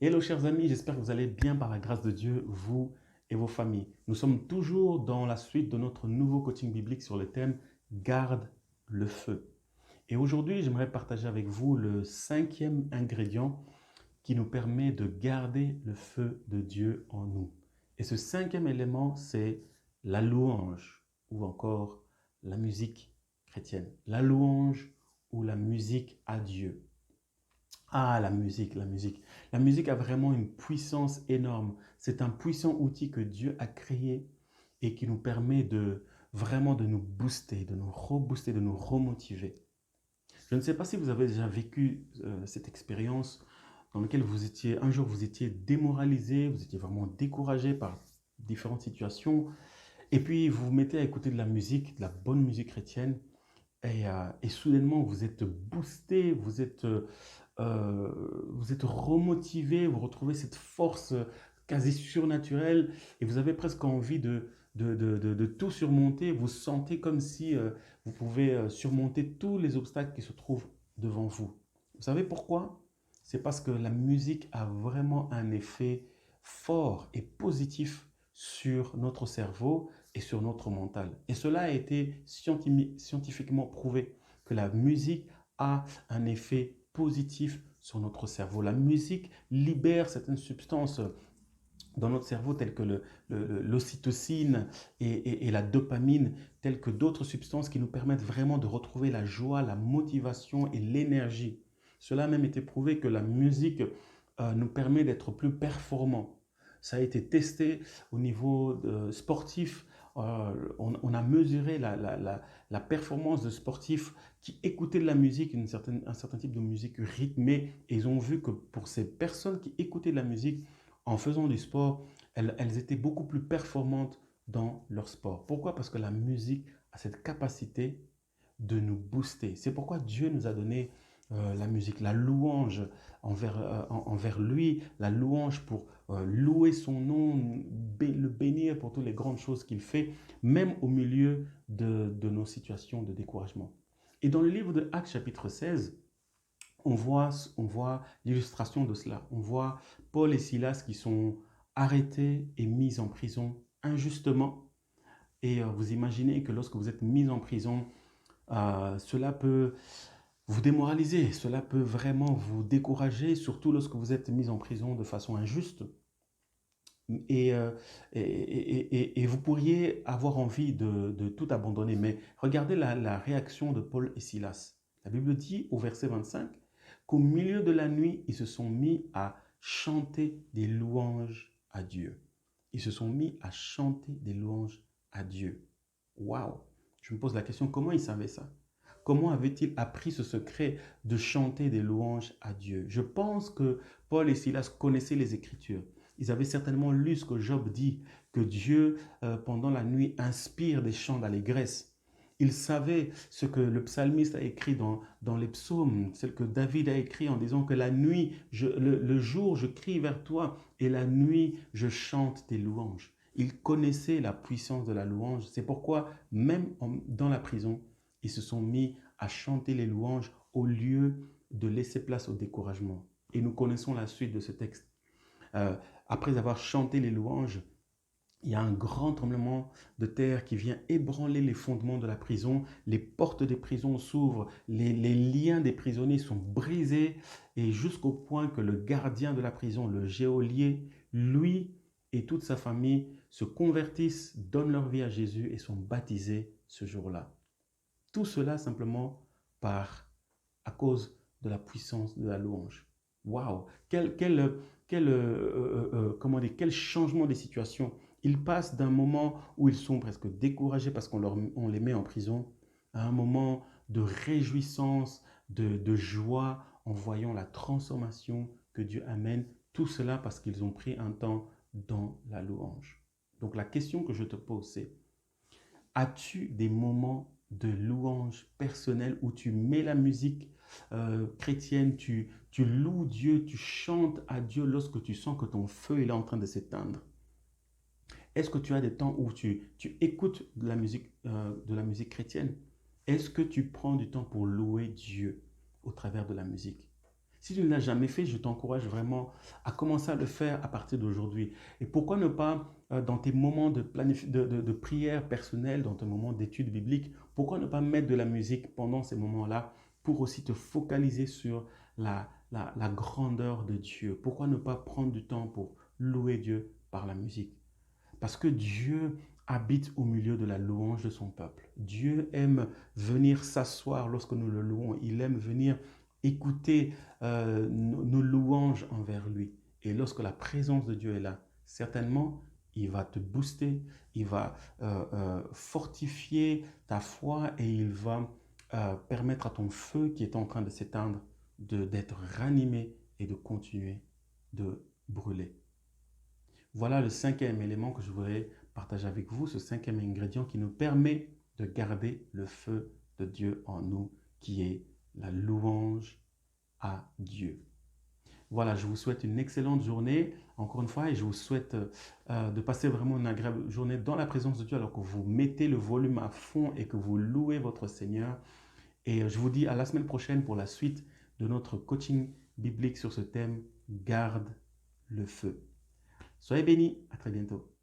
Hello chers amis, j'espère que vous allez bien par la grâce de Dieu, vous et vos familles. Nous sommes toujours dans la suite de notre nouveau coaching biblique sur le thème Garde le feu. Et aujourd'hui, j'aimerais partager avec vous le cinquième ingrédient qui nous permet de garder le feu de Dieu en nous. Et ce cinquième élément, c'est la louange ou encore la musique chrétienne. La louange ou la musique à Dieu. Ah, la musique, la musique. La musique a vraiment une puissance énorme. C'est un puissant outil que Dieu a créé et qui nous permet de vraiment de nous booster, de nous rebooster, de nous remotiver. Je ne sais pas si vous avez déjà vécu cette expérience dans laquelle un jour vous étiez démoralisé, vous étiez vraiment découragé par différentes situations, et puis vous vous mettez à écouter de la musique, de la bonne musique chrétienne, et soudainement vous êtes boosté, vous êtes remotivé, vous retrouvez cette force quasi surnaturelle et vous avez presque envie de tout surmonter. Vous sentez comme si vous pouvez surmonter tous les obstacles qui se trouvent devant vous. Vous savez pourquoi? C'est parce que la musique a vraiment un effet fort et positif sur notre cerveau et sur notre mental. Et cela a été scientifiquement prouvé que la musique a un effet positif sur notre cerveau. La musique libère certaines substances dans notre cerveau telles que l'ocytocine et la dopamine, telles que d'autres substances qui nous permettent vraiment de retrouver la joie, la motivation et l'énergie. Cela a même été prouvé que la musique nous permet d'être plus performants. Ça a été testé au niveau sportif. On a mesuré la performance de sportifs qui écoutaient de la musique, un certain type de musique rythmée, et ils ont vu que pour ces personnes qui écoutaient de la musique en faisant du sport, elles étaient beaucoup plus performantes dans leur sport. Pourquoi? Parce que la musique a cette capacité de nous booster. C'est pourquoi Dieu nous a donné la musique, la louange envers lui, la louange pour louer son nom, le bénir pour toutes les grandes choses qu'il fait, même au milieu de nos situations de découragement. Et dans le livre de Actes chapitre 16, on voit l'illustration de cela. On voit Paul et Silas qui sont arrêtés et mis en prison injustement. Et vous imaginez que lorsque vous êtes mis en prison, cela peut vous démoraliser, cela peut vraiment vous décourager, surtout lorsque vous êtes mis en prison de façon injuste. Et, euh, et vous pourriez avoir envie de tout abandonner. Mais regardez la réaction de Paul et Silas. La Bible dit au verset 25 qu'au milieu de la nuit, ils se sont mis à chanter des louanges à Dieu. Ils se sont mis à chanter des louanges à Dieu. Waouh! Je me pose la question, comment ils savaient ça? Comment avaient-ils appris ce secret de chanter des louanges à Dieu? Je pense que Paul et Silas connaissaient les Écritures. Ils avaient certainement lu ce que Job dit, que Dieu, pendant la nuit, inspire des chants d'allégresse. Ils savaient ce que le psalmiste a écrit dans les psaumes, celle que David a écrit en disant que la nuit, le jour, je crie vers toi et la nuit, je chante tes louanges. Ils connaissaient la puissance de la louange. C'est pourquoi, même dans la prison, ils se sont mis à chanter les louanges au lieu de laisser place au découragement. Et nous connaissons la suite de ce texte. Euh, Après avoir chanté les louanges, il y a un grand tremblement de terre qui vient ébranler les fondements de la prison. Les portes des prisons s'ouvrent, les liens des prisonniers sont brisés et jusqu'au point que le gardien de la prison, le geôlier, lui et toute sa famille se convertissent, donnent leur vie à Jésus et sont baptisés ce jour-là. Tout cela simplement à cause de la puissance de la louange. Waouh! Comment dire, quel changement des situations. Ils passent d'un moment où ils sont presque découragés parce on les met en prison à un moment de réjouissance, de joie en voyant la transformation que Dieu amène. Tout cela parce qu'ils ont pris un temps dans la louange. Donc la question que je te pose, c'est: as-tu des moments de louange personnelle où tu mets la musique chrétienne, tu loues Dieu, tu chantes à Dieu lorsque tu sens que ton feu est en train de s'éteindre? Est-ce que tu as des temps où tu écoutes de la musique chrétienne? Est-ce que tu prends du temps pour louer Dieu au travers de la musique? Si tu ne l'as jamais fait, je t'encourage vraiment à commencer à le faire à partir d'aujourd'hui. Et pourquoi ne pas, dans tes moments de prière personnelle, dans tes moments d'études bibliques, pourquoi ne pas mettre de la musique pendant ces moments-là pour aussi te focaliser sur la grandeur de Dieu? Pourquoi ne pas prendre du temps pour louer Dieu par la musique? Parce que Dieu habite au milieu de la louange de son peuple. Dieu aime venir s'asseoir lorsque nous le louons. Il aime venir écouter nos louanges envers lui. Et lorsque la présence de Dieu est là, certainement, il va te booster, il va fortifier ta foi et il va permettre à ton feu qui est en train de s'éteindre d'être ranimé et de continuer de brûler. Voilà le cinquième élément que je voudrais partager avec vous, ce cinquième ingrédient qui nous permet de garder le feu de Dieu en nous, qui est la louange à Dieu. Voilà, je vous souhaite une excellente journée, encore une fois, et je vous souhaite de passer vraiment une agréable journée dans la présence de Dieu alors que vous mettez le volume à fond et que vous louez votre Seigneur. Et je vous dis à la semaine prochaine pour la suite de notre coaching biblique sur ce thème, garde le feu. Soyez bénis, à très bientôt.